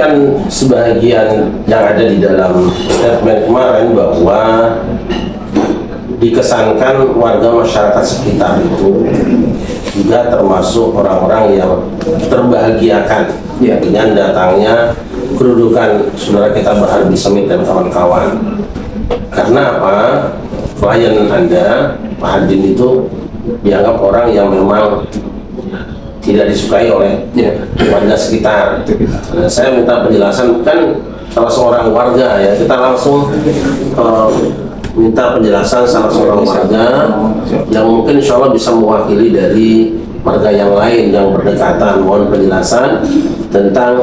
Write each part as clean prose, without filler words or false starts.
kan sebagian yang ada di dalam statement kemarin bahwa dikesankan warga masyarakat sekitar itu juga termasuk orang-orang yang terbahagiakan dengan datangnya kedudukan saudara kita Bahar bin Smith dan kawan-kawan. Karena apa? Klien Anda, Pak Adin, itu dianggap orang yang memang tidak disukai oleh warga sekitar. Nah, saya minta penjelasan, kan salah seorang warga ya, kita langsung minta penjelasan salah seorang warga yang mungkin insya Allah bisa mewakili dari warga yang lain yang berdekatan. Mohon penjelasan tentang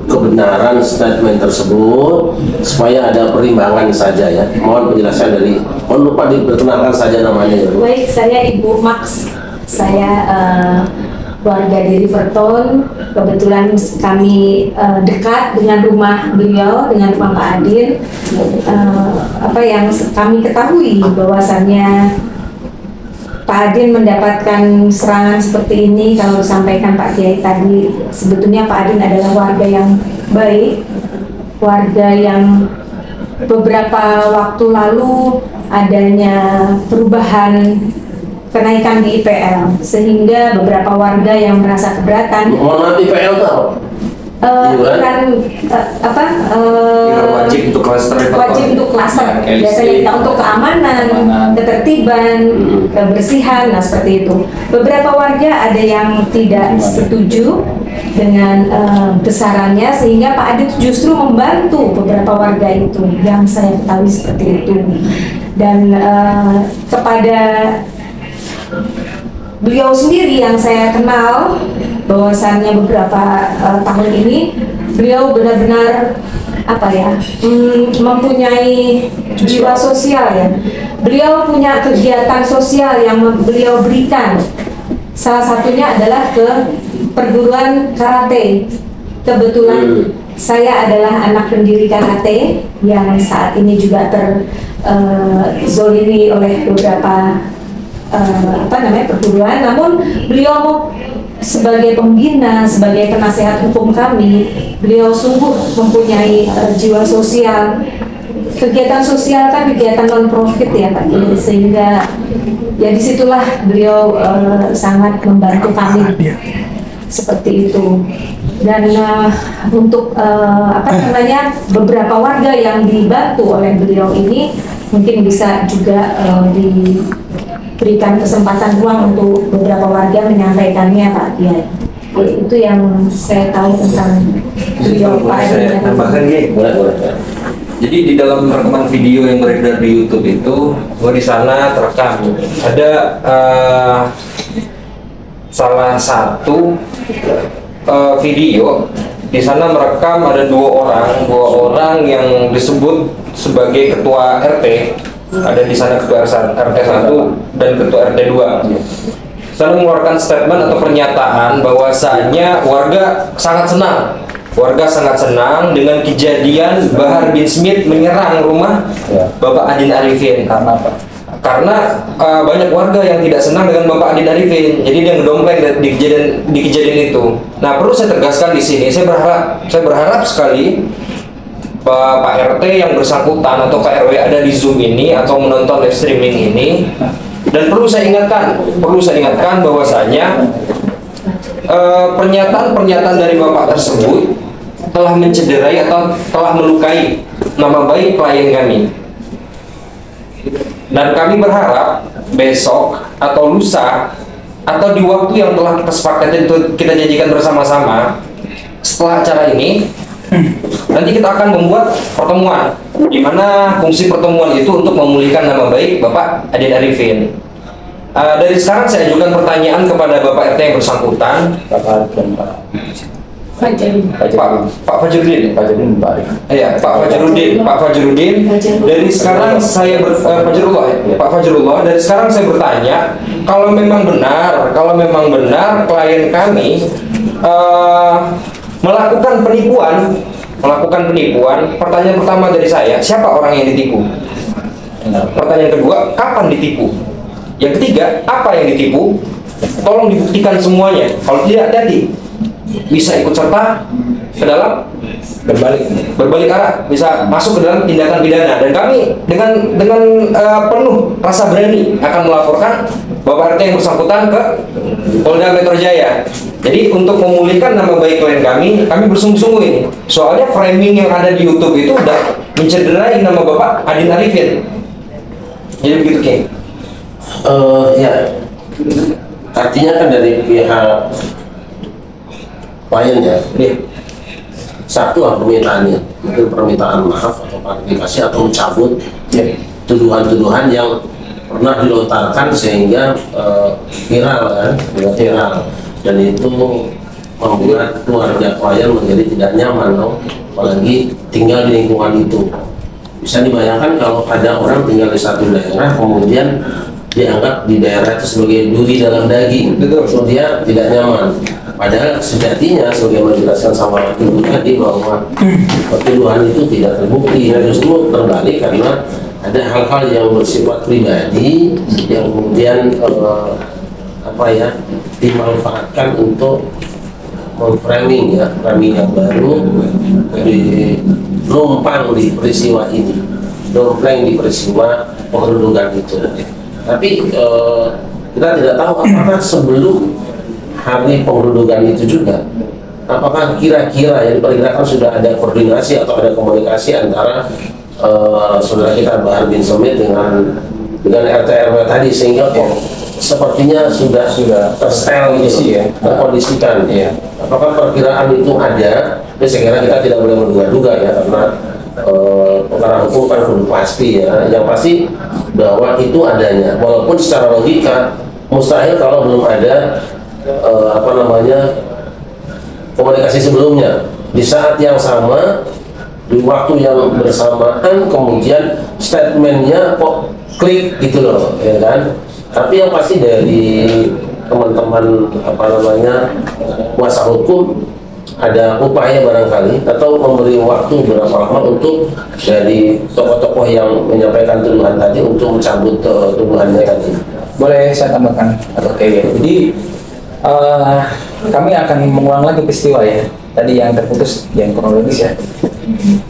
kebenaran statement tersebut supaya ada perimbangan saja ya. Mohon penjelasan dari, mohon lupa diperkenalkan saja namanya ya. Baik, saya Ibu Max. Saya warga di Riverton. Kebetulan kami dekat dengan rumah beliau, dengan rumah Pak Adin. Apa yang kami ketahui bahwasannya Pak Adin mendapatkan serangan seperti ini, kalau disampaikan Pak Kiai tadi, sebetulnya Pak Adin adalah warga yang baik, warga yang beberapa waktu lalu adanya perubahan kenaikan di IPL, sehingga beberapa warga yang merasa keberatan. Mohon IPL tahu? Kan wajib untuk klaster, biasanya kita untuk keamanan, ketertiban, kebersihan, nah seperti itu. Beberapa warga ada yang tidak setuju dengan besarannya, sehingga Pak Adit justru membantu beberapa warga itu, yang saya ketahui seperti itu. Dan kepada beliau sendiri yang saya kenal, bahwasannya beberapa tahun ini beliau benar-benar mempunyai jiwa sosial ya. Beliau punya kegiatan sosial yang beliau berikan. Salah satunya adalah ke perguruan karate. Kebetulan saya adalah anak pendiri karate yang saat ini juga terzolimi oleh beberapa perguruan. Namun beliau sebagai pembina, sebagai penasehat hukum kami, beliau sungguh mempunyai jiwa sosial. Kegiatan sosial kan kegiatan non profit ya Pak, sehingga ya disitulah beliau sangat membantu kami seperti itu. Dan untuk beberapa warga yang dibantu oleh beliau ini mungkin bisa juga diberikan kesempatan ruang untuk beberapa warga menyampaikannya Pak Kiai. Itu yang saya tahu tentang beliau Pak. Saya tambahkan jadi di dalam rekaman video yang beredar di YouTube itu, di sana terekam ada salah satu video di sana merekam ada dua orang yang disebut sebagai ketua RT. Ada di sana ketua RT 1 dan ketua RT 2. Sana mengeluarkan statement atau pernyataan bahwasanya warga sangat senang dengan kejadian Bahar bin Smith menyerang rumah Bapak Adin Arifin. Karena apa? Karena banyak warga yang tidak senang dengan Bapak Adin Arifin, jadi dia ngedompleng di kejadian itu. Nah, perlu saya tegaskan di sini, saya berharap sekali Pak RT yang bersangkutan atau Pak RW ada di Zoom ini atau menonton live streaming ini, dan perlu saya ingatkan bahwasanya pernyataan dari Bapak tersebut telah mencederai atau telah melukai nama baik klien kami. Dan kami berharap besok atau lusa atau di waktu yang telah kita sepakati itu kita janjikan bersama-sama, setelah acara ini nanti kita akan membuat pertemuan di mana fungsi pertemuan itu untuk memulihkan nama baik Bapak Adin Arifin. Dari sekarang saya ajukan pertanyaan kepada Bapak RT yang bersangkutan, Pak Fajrudin. Pak Fajrudin. Dari sekarang saya Pak Fajrullah, dari sekarang saya bertanya, kalau memang benar klien kami melakukan penipuan, pertanyaan pertama dari saya, siapa orang yang ditipu? Pertanyaan kedua, kapan ditipu? Yang ketiga, apa yang ditipu? Tolong dibuktikan semuanya. Kalau tidak, hati-hati. bisa ikut serta ke dalam berbalik arah, bisa masuk ke dalam tindakan pidana. Dan kami dengan penuh rasa berani akan melaporkan Bapak RT yang bersangkutan ke Polda Metro Jaya. Jadi untuk memulihkan nama baik klien kami bersungguh-sungguh ini. Soalnya framing yang ada di YouTube itu udah mencederai nama Bapak Adin Arifin. Jadi begitu, Ki. Ya, artinya kan dari pihak klien ya, satu permintaannya, mungkin permintaan maaf atau klarifikasi atau mencabut tuduhan-tuduhan yang pernah dilontarkan sehingga viral kan, viral, dan itu membuat keluarga klien menjadi tidak nyaman, apalagi tinggal di lingkungan itu. Bisa dibayangkan kalau ada orang tinggal di satu daerah kemudian dianggap di daerah itu sebagai duri dalam daging, so dia tidak nyaman. Padahal sejatinya sebagaimana dijelaskan sama Ibu tadi bahwa tuduhan itu tidak terbukti, justru terbalik karena ada hal-hal yang bersifat pribadi yang kemudian dimanfaatkan untuk memframing framing yang baru, numpang di peristiwa ini, dompleng di peristiwa pengerudukan itu. Tapi kita tidak tahu apakah sebelum hari pengerudukan itu juga, apakah kira-kira yang diperkirakan sudah ada koordinasi atau ada komunikasi antara saudara kita Bahar bin Smith dengan RT RW tadi sehingga sepertinya sudah terstel gitu, terkondisikan. Apakah perkiraan itu ada? Saya kira kita tidak boleh menduga-duga ya, karena perkara hukum kan belum pasti ya. Yang pasti bahwa itu adanya, walaupun secara logika mustahil kalau belum ada komunikasi sebelumnya di saat yang sama, di waktu yang bersamaan, kemudian statementnya kok klik gitu loh, ya kan? Tapi yang pasti dari teman-teman kuasa hukum ada upaya barangkali atau memberi waktu berapa lama untuk dari tokoh-tokoh yang menyampaikan tuduhan tadi untuk mencabut tuduhannya tadi. Boleh saya tambahkan atau kayak jadi kami akan mengulang lagi peristiwa ya tadi yang terputus yang kronologis ya.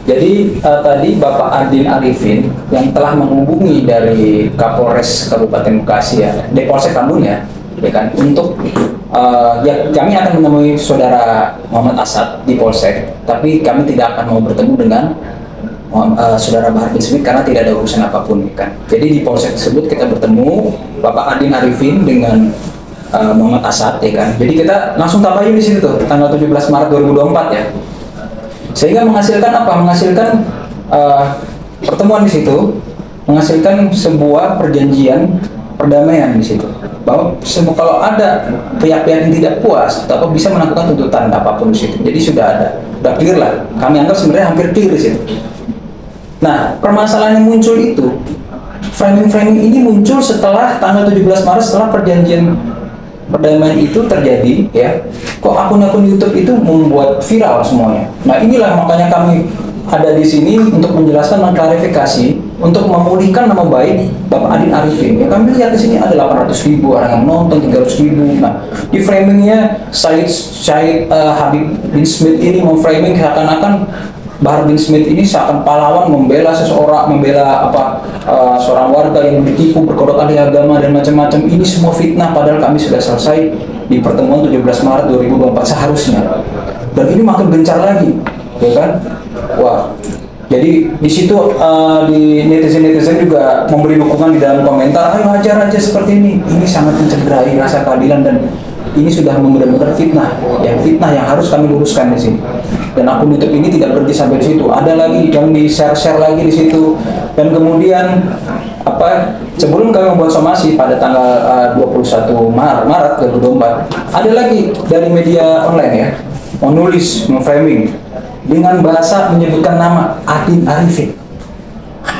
Jadi tadi Bapak Adin Arifin yang telah menghubungi dari Kapolres Kabupaten Bekasi ya, Depolsek Tambun ya kan, untuk kami akan menemui saudara Muhammad Asad di Polsek, tapi kami tidak akan mau bertemu dengan saudara Bahar bin Smith karena tidak ada urusan apapun kan. Jadi di Polsek tersebut kita bertemu Bapak Adin Arifin dengan Muhammad Asad ya kan. Jadi kita langsung tabayun di situ tuh tanggal 17 Maret 2024 ya. Sehingga menghasilkan apa? Menghasilkan pertemuan di situ, menghasilkan sebuah perjanjian perdamaian di situ. Bahwa kalau ada pihak-pihak yang tidak puas atau bisa melakukan tuntutan apapun di situ. Jadi sudah clear lah. Kami anggap sebenarnya hampir clear di situ. Nah, permasalahan yang muncul itu, framing ini muncul setelah tanggal 17 Maret setelah perjanjian perdamaian itu terjadi ya. Kok akun-akun YouTube itu membuat viral semuanya. Nah, inilah makanya kami ada di sini untuk menjelaskan dan klarifikasi untuk memulihkan nama baik Bapak Adin Arifin. Ya, kami lihat di sini ada 800.000 orang yang menonton, 300.000. Nah, di framingnya Syed Habib bin Smith ini memframing seakan-akan Bahar bin Smith ini seakan pahlawan membela seseorang, seorang warga yang ditipu, berkodok ahli agama dan macam-macam. Ini semua fitnah, padahal kami sudah selesai di pertemuan 17 Maret 2024 seharusnya. Dan ini makin gencar lagi, ya kan? Wah, jadi di situ di netizen juga memberi dukungan di dalam komentar, ayo hajar aja seperti ini. Ini sangat mencederai rasa keadilan dan ini sudah benar-benar fitnah yang harus kami luruskan di sini. Dan akun YouTube ini tidak berhenti sampai di situ. Ada lagi yang di-share lagi di situ. Dan kemudian sebelum kami membuat somasi pada tanggal 21 Maret 2024, ada lagi dari media online ya, menulis, memframing dengan bahasa menyebutkan nama Adin Arifin.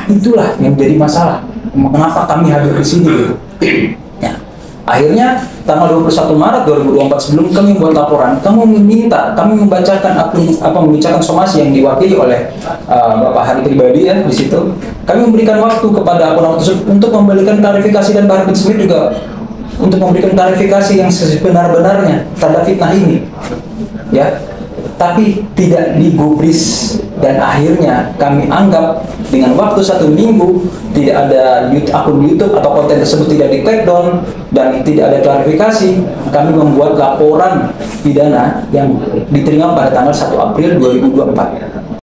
Itulah yang menjadi masalah. Kenapa kami hadir di sini gitu. Ya. Akhirnya tanggal 21 Maret 2024 sebelum kami membuat laporan, kami membacakan somasi yang diwakili oleh Bapak Hari pribadi ya di situ. Kami memberikan waktu kepada akun tersebut untuk memberikan klarifikasi dan Bahar bin Smith juga untuk memberikan klarifikasi yang sebenar-benarnya terhadap fitnah ini, ya. Tapi tidak digubris, dan akhirnya kami anggap dengan waktu 1 minggu tidak ada akun YouTube atau konten tersebut tidak di take down dan tidak ada klarifikasi, kami membuat laporan pidana yang diterima pada tanggal 1 April 2024.